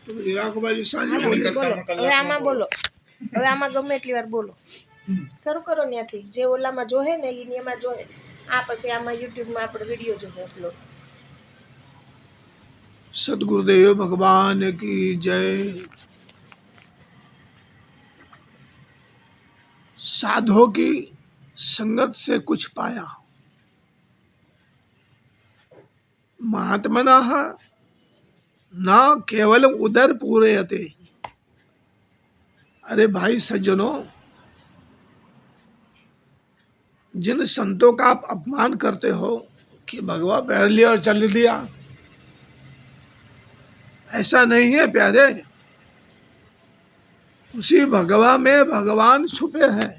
હીરાકુબાજી સાંજે બોલો હવે આમાં બોલો હવે આમાં ગમે એટલી વાર બોલો શરૂ કરો ત્યાંથી જે ઓલામાં જોહે ને એમાં જોહે આ પછી આમાં યુટ્યુબમાં આપણે વિડીયો જોહે અપલોડ सदगुरुदेव भगवान की जय। साधुओं की संगत से कुछ पाया, महात्मना न केवल उदर पूरे अते। अरे भाई सज्जनों, जिन संतों का आप अपमान करते हो कि भगवान पैर लिया और चल दिया, ऐसा नहीं है प्यारे। उसी भगवा में भगवान छुपे हैं।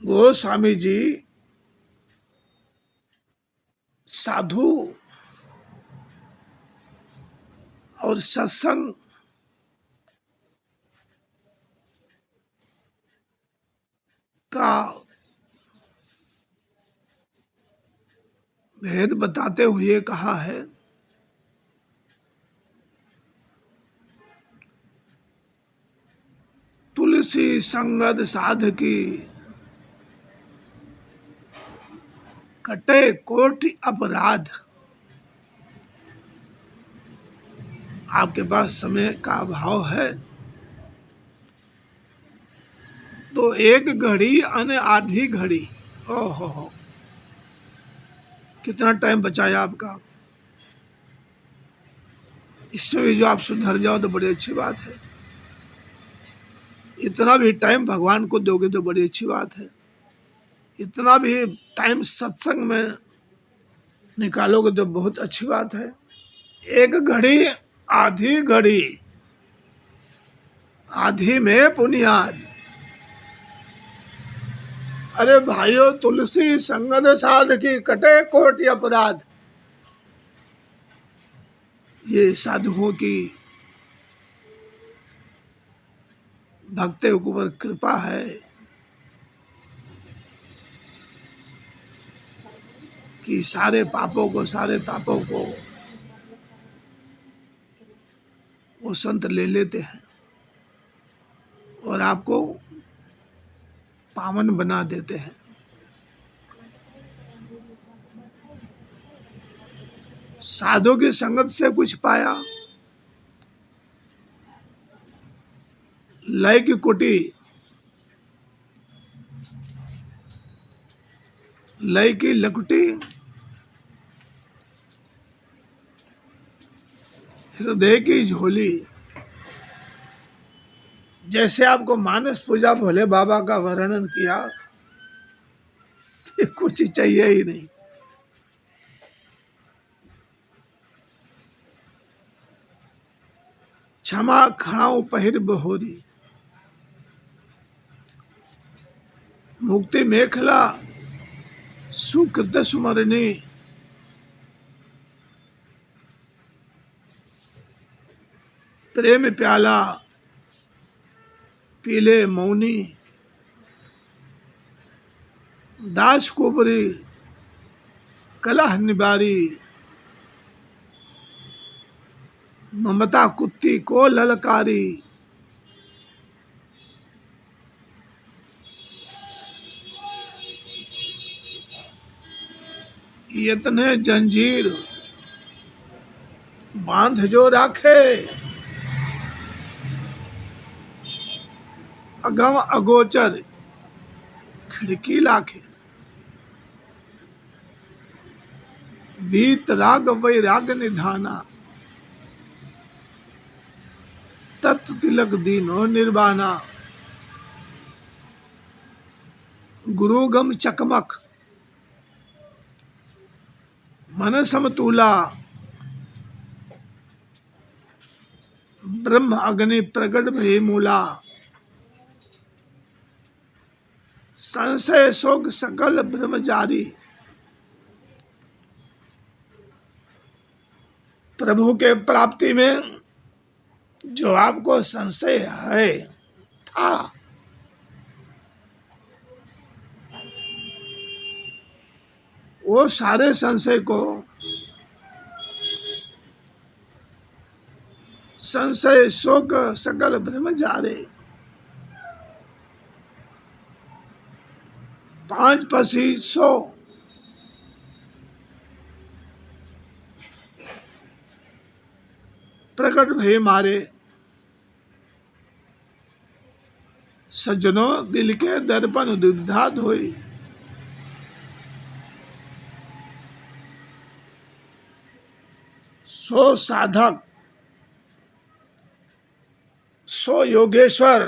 गोस्वामी जी साधु और सत्संग का भेद बताते हुए कहा है, तुलसी संगत साधकी कटे कोटि अपराध। आपके पास समय का अभाव है तो एक घड़ी अने आधी घड़ी, ओहो कितना टाइम बचाया आपका। इसमें भी जो आप सुधर जाओ तो बड़ी अच्छी बात है। इतना भी टाइम भगवान को दोगे तो बड़ी अच्छी बात है। इतना भी टाइम सत्संग में निकालोगे तो बहुत अच्छी बात है। एक घड़ी आधी घड़ी, आधी में पुनियाद। अरे भाइयों, तुलसी संगत साध की कटे कोटि अपराध। ये साधुओं की भक्तों के ऊपर कृपा है कि सारे पापों को, सारे तापों को वो संत ले लेते हैं और आपको पावन बना देते हैं। साधु की संगत से कुछ पाया, लय की कुटी, लय की लकुटी, हृदय की झोली। जैसे आपको मानस पूजा भोले बाबा का वर्णन किया, कुछ चाहिए ही नहीं। क्षमा खाओ पहिर बहोरी, मुक्ति मेखला सुकृत सुमरनी। प्रेम प्याला पीले मौनी, दास कुबरी कलह निबारी। ममता कुत्ती को ललकारी, यतने जंजीर बांध जो राखे। अगम अगोचर खिड़की लाखे। वीत राग वैराग निधाना, तत् तिलक दीनो निर्वाणा। गुरुगम चकमक मन समतूला, ब्रह्म अग्नि प्रगट भय मूला। संशय शोक सकल ब्रह्मचारी। प्रभु के प्राप्ति में जो आपको संशय है था, वो सारे संशय को संशय शोक सकल भ्रम जारे, 5 पसी 100 प्रकट भय मारे, सज्जनों दिल के दर्पण दुविधा धोई। सो साधक सो योगेश्वर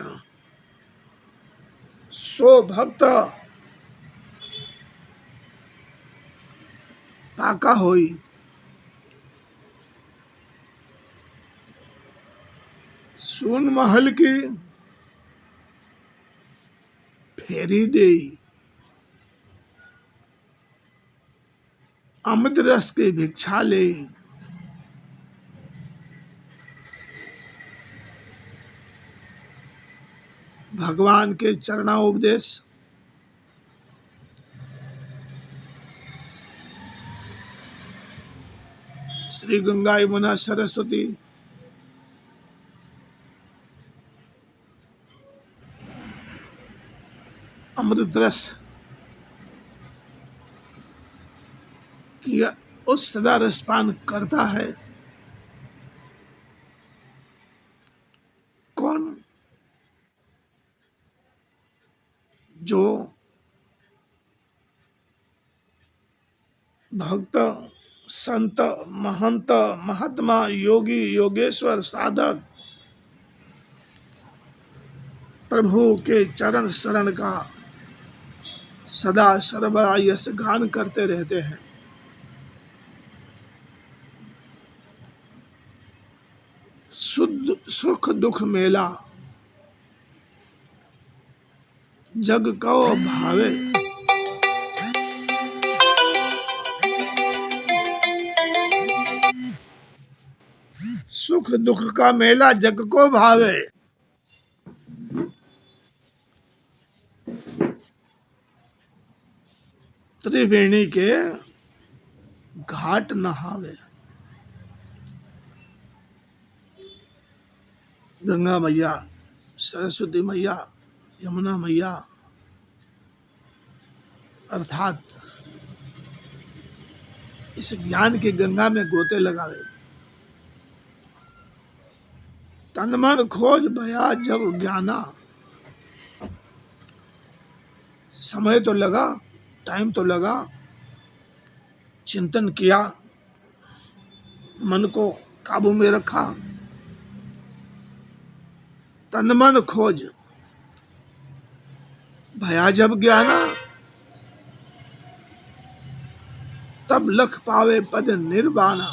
सो भक्त पाका होई। सुन महल की फेरी दे, अमृत रस की भिक्षा ले। भगवान के चरणाउपदेश श्री गंगा यमुना सरस्वती अमृत रस किया उस सदा रसपान करता है। कौन? जो भक्त संत महंत महात्मा योगी योगेश्वर साधक प्रभु के चरण शरण का सदा सर्वदा यश गान करते रहते हैं। शुद्ध सुख दुख मेला जग को भावे। सुख दुख का मेला जग को भावे, त्रिवेणी के घाट नहावे। गंगा मैया, सरस्वती मैया, यमुना मैया अर्थात इस ज्ञान की गंगा में गोते लगावे। तन मन खोज भया जब ज्ञाना, समय तो लगा, टाइम तो लगा, चिंतन किया, मन को काबू में रखा। तन मन खोज भया जब ज्ञाना, तब लख पावे पद निर्वाणा।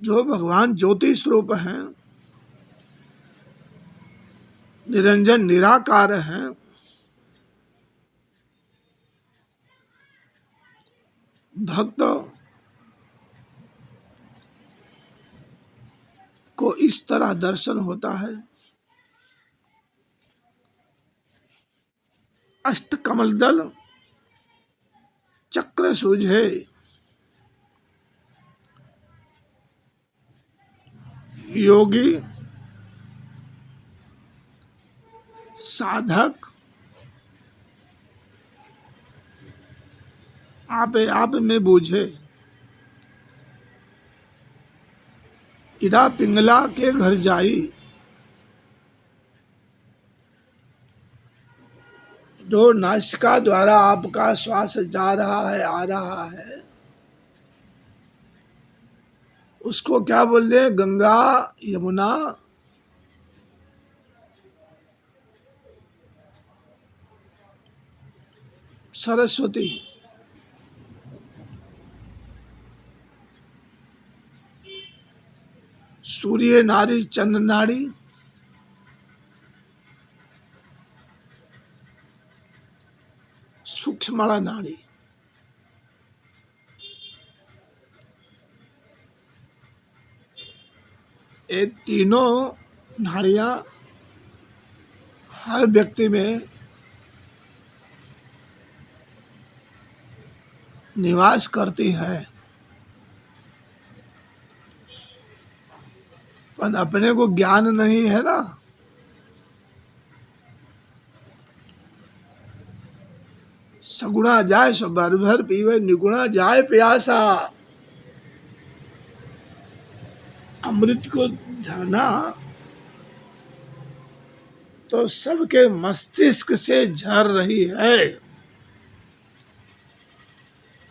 जो भगवान ज्योति स्वरूप हैं, निरंजन निराकार हैं, भक्त को इस तरह दर्शन होता है। अष्ट कमल दल चक्र सूझे, योगी साधक आपे आप में बूझे। इरा पिंगला के घर जाई, जो नासिका द्वारा आपका श्वास जा रहा है आ रहा है, उसको क्या बोलते हैं? गंगा यमुना सरस्वती। सूर्य नारी चंद्र नारी, सूक्ष्म नाड़ी। ये तीनों नाड़ियां हर व्यक्ति में निवास करती है, पर अपने को ज्ञान नहीं है ना। सगुणा जाए सो भर भर पीवे, निगुणा जाए प्यासा। अमृत को झरना तो सबके मस्तिष्क से झर रही है,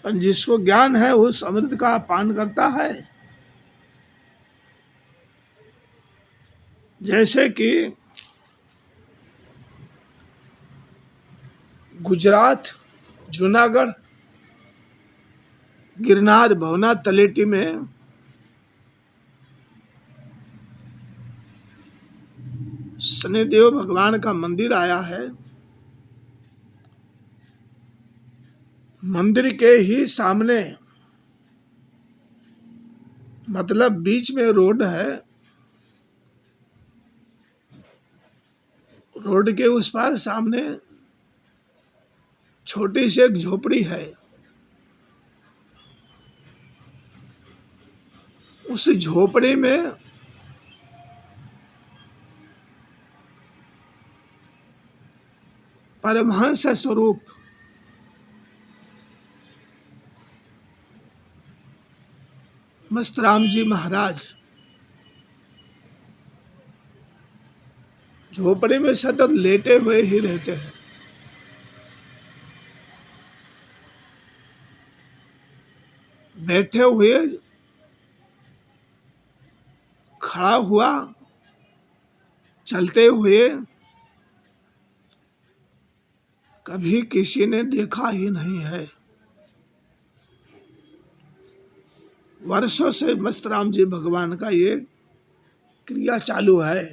पर जिसको ज्ञान है उस अमृत का पान करता है। जैसे कि गुजरात, जूनागढ़, गिरनार, भवनाथ तलेटी में शनिदेव भगवान का मंदिर आया है। मंदिर के ही सामने, मतलब बीच में रोड है, रोड के उस पार सामने छोटी सी एक झोपड़ी है। उस झोपड़ी में परमहंस स्वरूप मस्तराम जी महाराज झोपड़ी में सतत लेटे हुए ही रहते हैं। बैठे हुए, खड़ा हुआ, चलते हुए कभी किसी ने देखा ही नहीं है। वर्षों से मस्तराम जी भगवान का ये क्रिया चालू है।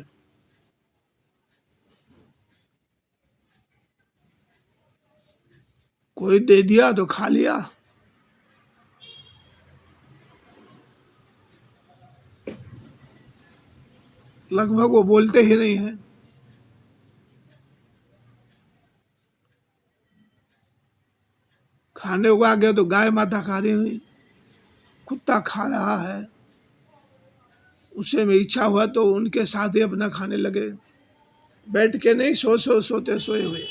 कोई दे दिया तो खा लिया, लगभग वो बोलते ही नहीं है। खाने को आ गया तो गाय माता खा रही हुई, कुत्ता खा रहा है, उसे में इच्छा हुआ तो उनके साथ ही अपना खाने लगे, बैठ के नहीं, सोते सोए हुए।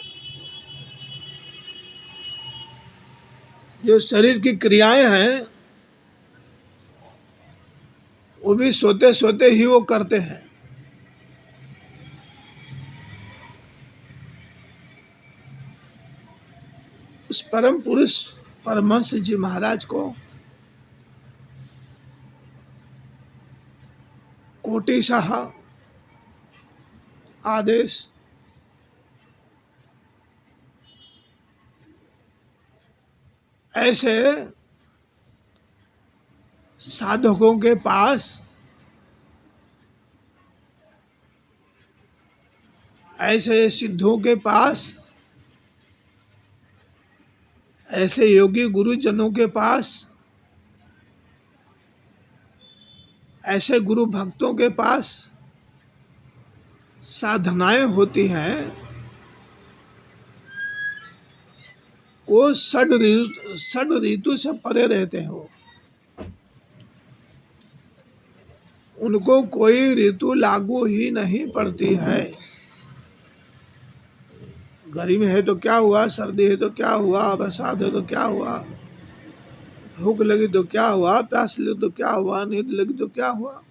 जो शरीर की क्रियाएं हैं वो भी सोते सोते ही वो करते हैं। उस परम पुरुष परमहंस जी महाराज को कोटिशाह आदेश ऐसे साधकों के पास, ऐसे सिद्धों के पास, ऐसे योगी गुरुजनों के पास, ऐसे गुरु भक्तों के पास साधनाएं होती हैं। वो षड ऋतु से परे रहते हैं। वो उनको कोई ऋतु लागू ही नहीं पड़ती है। गर्मी है तो क्या हुआ, सर्दी है तो क्या हुआ, बरसात है तो क्या हुआ, भूख लगी तो क्या हुआ, प्यास लगी तो क्या हुआ, नींद लगी तो क्या हुआ।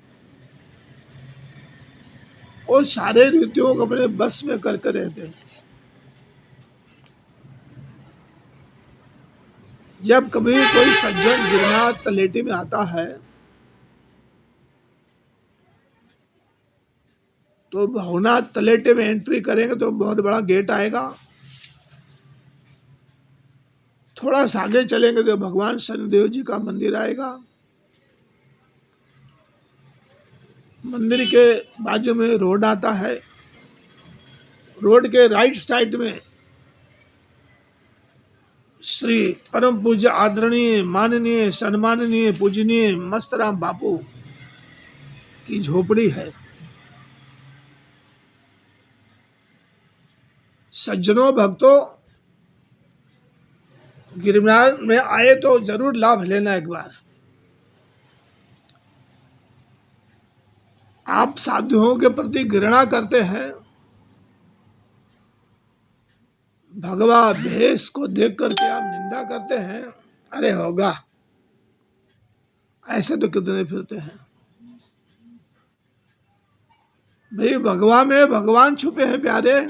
और सारे ऋतुओं को अपने बस में करके रहते हैं। जब कभी कोई सज्जन गिरनार तलेटी में आता है तो भवनाथ तलेटे में एंट्री करेंगे तो बहुत बड़ा गेट आएगा। थोड़ा सा आगे चलेंगे तो भगवान शनिदेव जी का मंदिर आएगा। मंदिर के बाजू में रोड आता है। रोड के राइट साइड में श्री परम पूज्य आदरणीय माननीय सम्माननीय पूजनीय मस्तराम बापू की झोपड़ी है। सज्जनों भक्तों, गिरनार में आए तो जरूर लाभ लेना एक बार। आप साधुओं के प्रति घृणा करते हैं, भगवा भेष को देख करके आप निंदा करते हैं, अरे होगा, ऐसे तो कितने फिरते हैं भाई। भगवा में भगवान छुपे हैं प्यारे।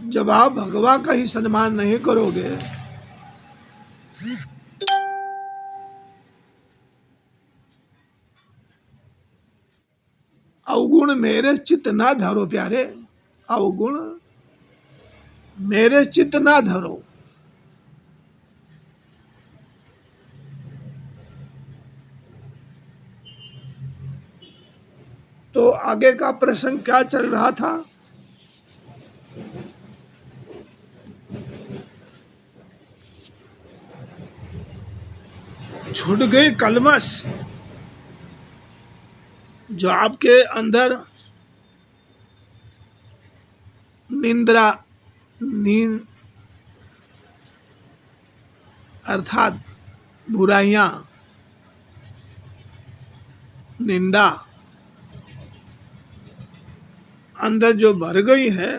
जब आप भगवा का ही सम्मान नहीं करोगे, अवगुण मेरे चित्त ना धरो प्यारे, अवगुण मेरे चित्त ना धरो। तो आगे का प्रसंग क्या चल रहा था? छूट गई कलमश, जो आपके अंदर निंद्रा, नींद अर्थात बुराइयां, निंदा अंदर जो भर गई है,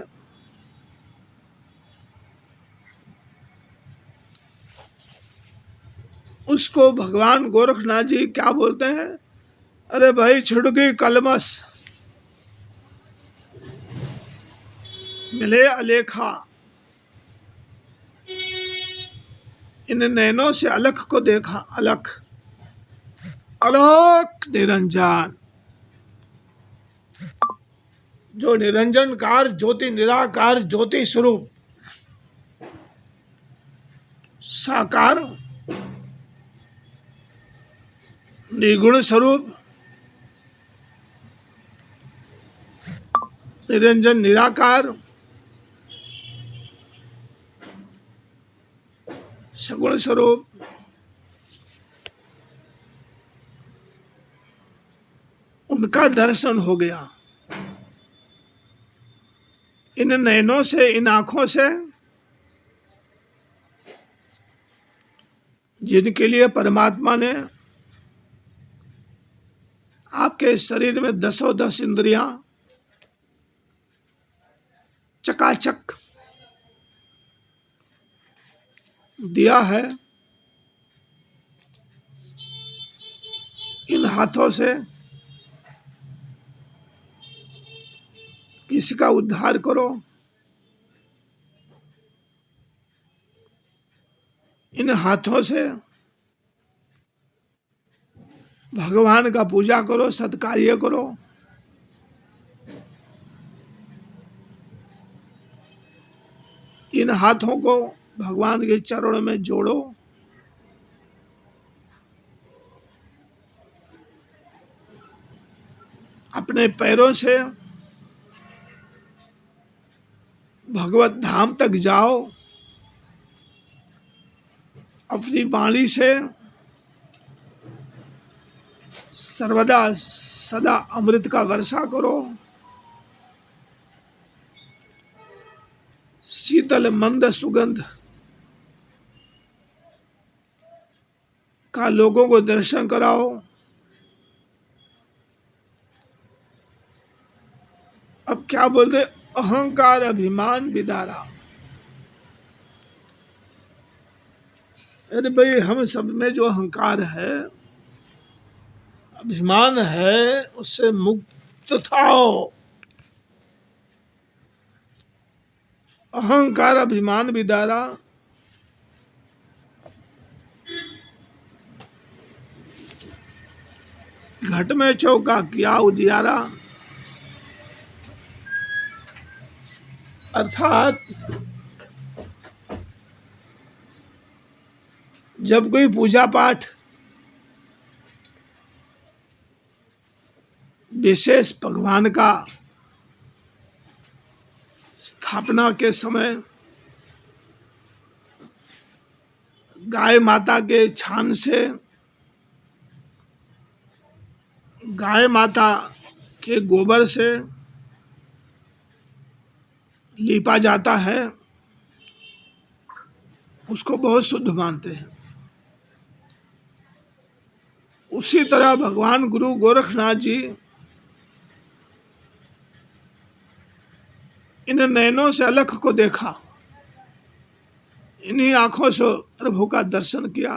उसको भगवान गोरखनाथ जी क्या बोलते हैं? अरे भाई छुट गई कलमश, मिले अलेखा, इन नैनों से अलख को देखा, अलख अलख निरंजन, जो निरंजनकार ज्योति निराकार ज्योति स्वरूप साकार निर्गुण स्वरूप निरंजन निराकार सगुण स्वरूप, उनका दर्शन हो गया। इन नैनों से, इन आंखों से, जिनके लिए परमात्मा ने आपके शरीर में 10 इंद्रियां चकाचक दिया है, इन हाथों से किसी का उद्धार करो, इन हाथों से भगवान का पूजा करो, सत्कार्य करो, इन हाथों को भगवान के चरणों में जोड़ो, अपने पैरों से भगवत धाम तक जाओ, अपनी वाणी से सर्वदा सदा अमृत का वर्षा करो, शीतल मंद सुगंध का लोगों को दर्शन कराओ। अब क्या बोलते? अहंकार अभिमान विदारा। अरे भाई, हम सब में जो अहंकार है, अभिमान है, उससे मुक्त थाओ। अहंकार अभिमान विदारा, घट में चौका किया उजियारा, अर्थात जब कोई पूजा पाठ विशेष भगवान का स्थापना के समय गाय माता के छान से, गाय माता के गोबर से लीपा जाता है उसको बहुत शुद्ध मानते हैं। उसी तरह भगवान गुरु गोरखनाथ जी इन नयनों से अलख को देखा, इन्हीं आंखों से प्रभु का दर्शन किया,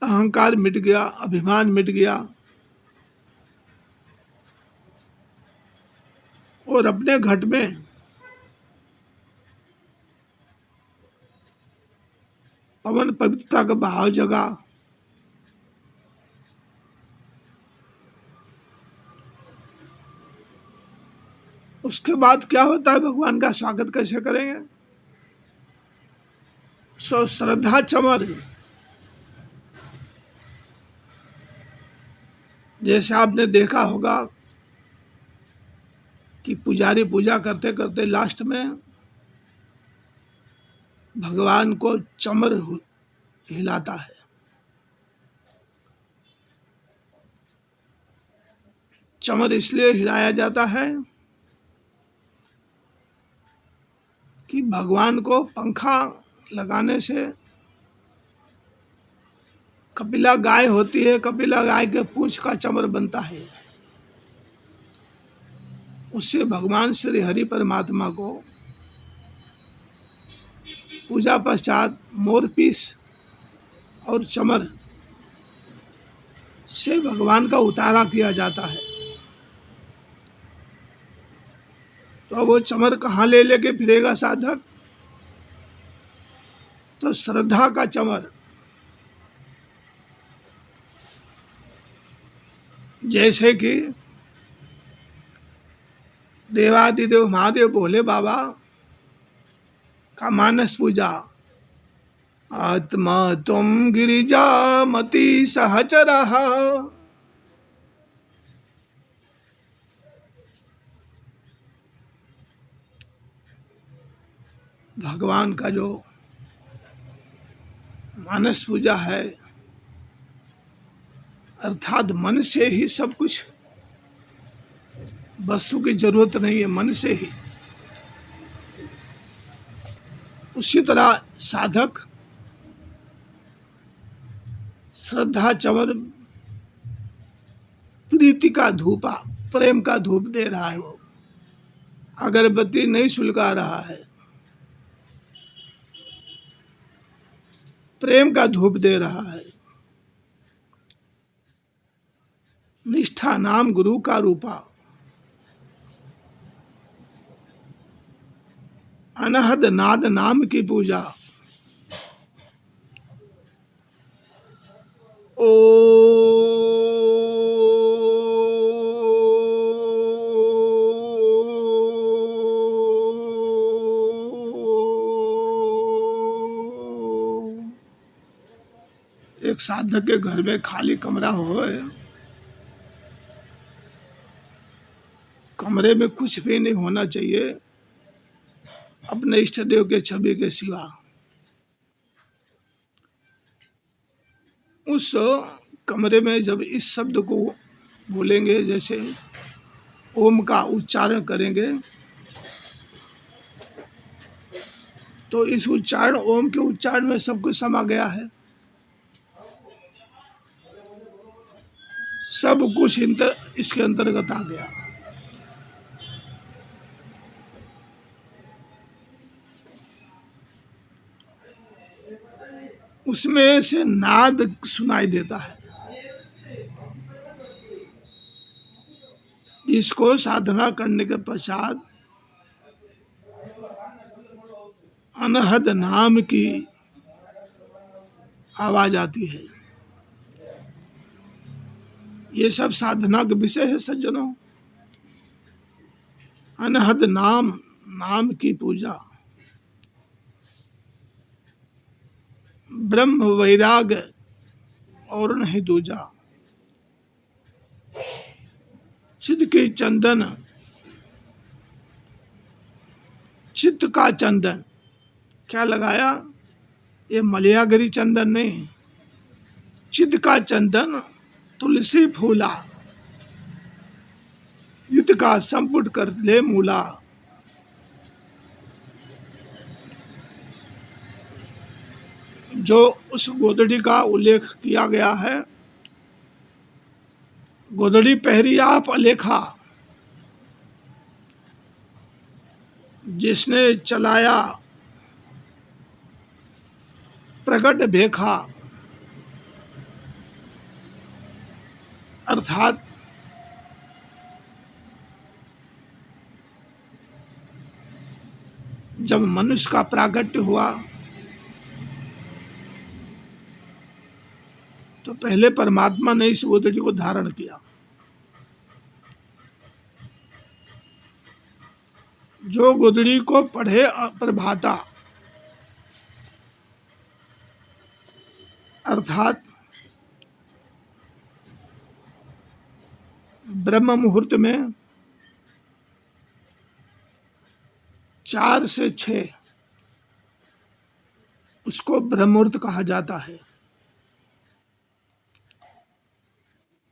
अहंकार मिट गया, अभिमान मिट गया और अपने घट में पवन पवित्रता का भाव जगा। उसके बाद क्या होता है, भगवान का स्वागत कैसे करेंगे? सो श्रद्धा चमर, जैसे आपने देखा होगा कि पुजारी पूजा करते करते लास्ट में भगवान को चमर हिलाता है। चमर इसलिए हिलाया जाता है कि भगवान को पंखा लगाने से कपिला गाय होती है, कपिला गाय के पूंछ का चमर बनता है। उससे भगवान श्री हरि परमात्मा को पूजा पश्चात मोरपीस और चमर से भगवान का उतारा किया जाता है। तो वो चमर कहाँ ले लेके फिरेगा साधक? तो श्रद्धा का चमर। जैसे कि देवादिदेव महादेव भोले बाबा का मानस पूजा, आत्मा तुम गिरिजा मति सहचरः, भगवान का जो मानस पूजा है, अर्थात मन से ही सब कुछ, वस्तु की जरूरत नहीं है, मन से ही। उसी तरह साधक श्रद्धा चमर प्रीति का धूपा, प्रेम का धूप दे रहा है। वो अगरबत्ती नहीं सुलगा रहा है, प्रेम का धूप दे रहा है। निष्ठा नाम गुरु का रूपा, अनहद नाद नाम की पूजा। ओ एक साधक के घर में खाली कमरा हो, कमरे में कुछ भी नहीं होना चाहिए अपने इष्ट देव के छवि के सिवा। उस कमरे में जब इस शब्द को बोलेंगे, जैसे ओम का उच्चारण करेंगे, तो इस उच्चारण, ओम के उच्चारण में सब कुछ समा गया है। सब कुछ इसके अंतर्गत आ गया। उसमें से नाद सुनाई देता है। इसको साधना करने के पश्चात अनहद नाम की आवाज आती है। ये सब साधना के विषय है सज्जनों। अनहद नाम, नाम की पूजा, ब्रह्म वैराग और नहीं दूजा। चित्त की चंदन, चित्त का चंदन क्या लगाया? ये मलयागरी चंदन नहीं, चित्त का चंदन तुलसी फूला। युद्ध का संपुट कर ले मूला। जो उस गोदड़ी का उल्लेख किया गया है, गोदड़ी पहरी आप अलेखा, जिसने चलाया प्रगट भेखा। अर्थात जब मनुष्य का प्रागट्य हुआ तो पहले परमात्मा ने इस गोदड़ी को धारण किया। जो गोदड़ी को पढ़े प्रभाता, अर्थात ब्रह्म मुहूर्त में 4 से 6 उसको ब्रह्म मुहूर्त कहा जाता है।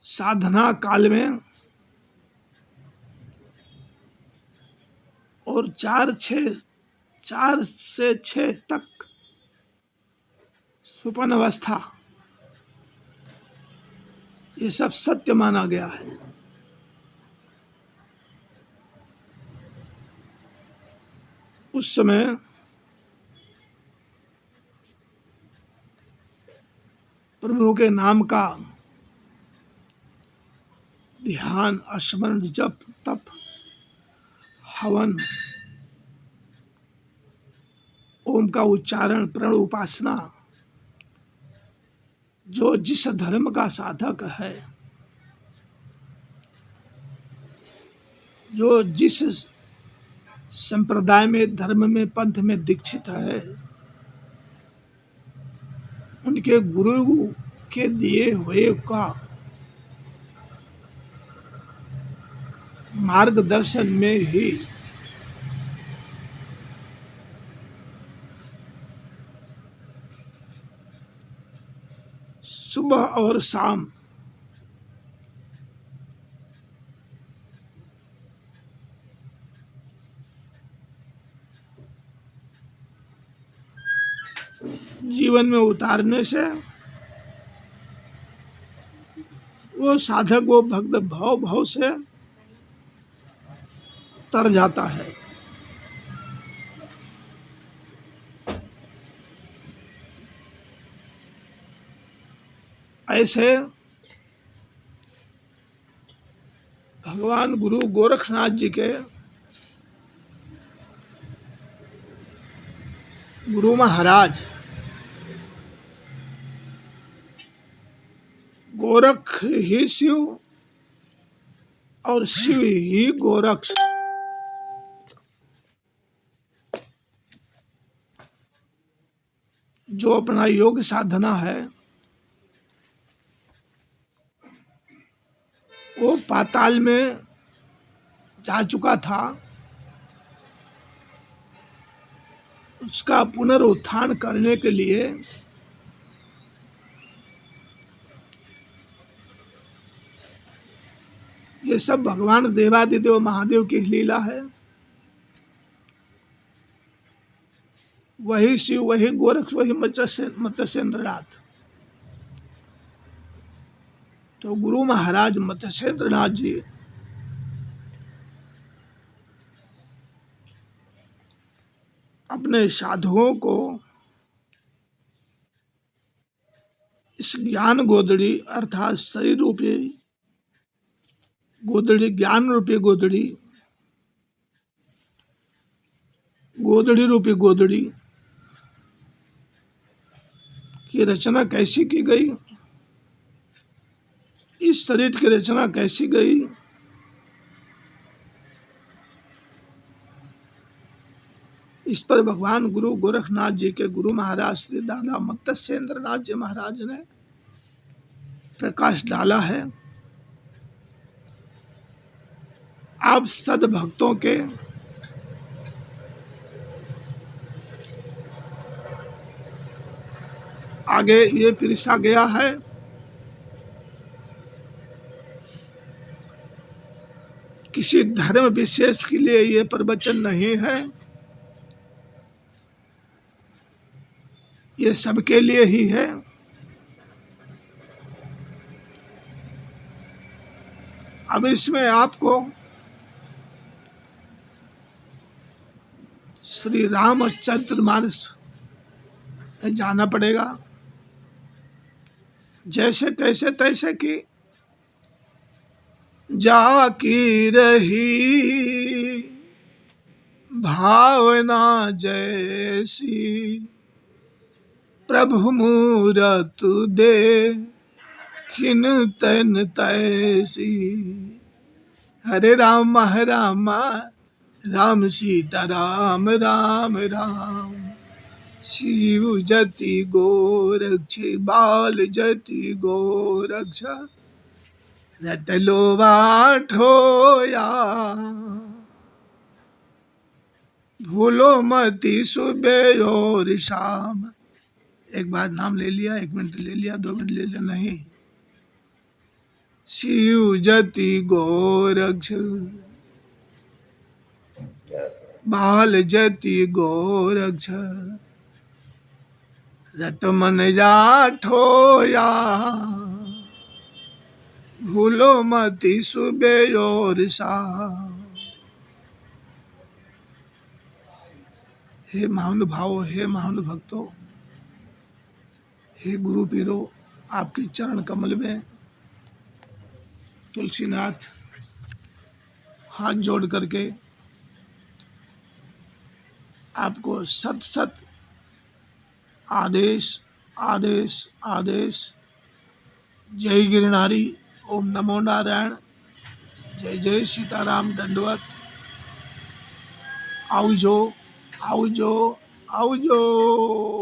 साधना काल में और 4 से 6 तक सुपन अवस्था, ये सब सत्य माना गया है। उस समय प्रभु के नाम का ध्यान, स्मरण, जप, तप, हवन, ओम का उच्चारण, प्रण उपासना, जो जिस धर्म का साधक है, जो जिस संप्रदाय में, धर्म में, पंथ में दीक्षित है, उनके गुरु के दिए हुए का मार्गदर्शन में ही सुबह और शाम जीवन में उतारने से वो साधक, वो भक्त भाव से तर जाता है। ऐसे भगवान गुरु गोरखनाथ जी के गुरु महाराज गोरख ही शिव और शिव ही गोरख, जो अपना योग साधना है वो पाताल में जा चुका था, उसका पुनरुत्थान करने के लिए ये सब भगवान देवादिदेव महादेव की लीला है। वही शिव, वही गोरख, वही मत्स्येंद्रनाथ। तो गुरु महाराज मत्स्येंद्रनाथ जी अपने साधुओं को इस ज्ञान गोदड़ी, अर्थात शरीर रूपी गोदड़ी, ज्ञान रूपी गोदड़ी, गोदड़ी रूपी गोदड़ी की रचना कैसी की गई, इस शरीर की रचना कैसी गई, इस पर भगवान गुरु गोरखनाथ जी के गुरु महाराज श्री दादा मत्स्येंद्रनाथ जी महाराज ने प्रकाश डाला है। आप सद्भक्तों के आगे ये पिरसा गया है कि किसी धर्म विशेष के लिए ये प्रवचन नहीं है, ये सबके लिए ही है। अब इसमें आपको श्री रामचरितमानस में जाना पड़ेगा। जैसे कैसे तैसे कि जाकी रही भावना जैसी, प्रभु मूरत दे खिन तन तैसी। हरे राम राम राम सीता राम राम राम, शिव जति गोरक्ष बाल जति गोरक्ष, रटलो बाठोया भूलो मती सुबह और शाम। एक बार नाम ले लिया, 1 मिनट ले लिया, 2 मिनट ले लिया, नहीं। शिव जति गोरक्ष बाल जति गोरक्ष, रट मन जाठोया भूलो मती सुबह और शाम। हे महानुभाव, हे महानुभक्तों, हे गुरु पीरो, आपके चरण कमल में तुलसीनाथ हाथ जोड़ करके आपको सत सत आदेश आदेश आदेश। जय गिरनारी, ओम नमो नारायण, जय जय सीताराम, दंडवत। आवजो आवजो आवजो।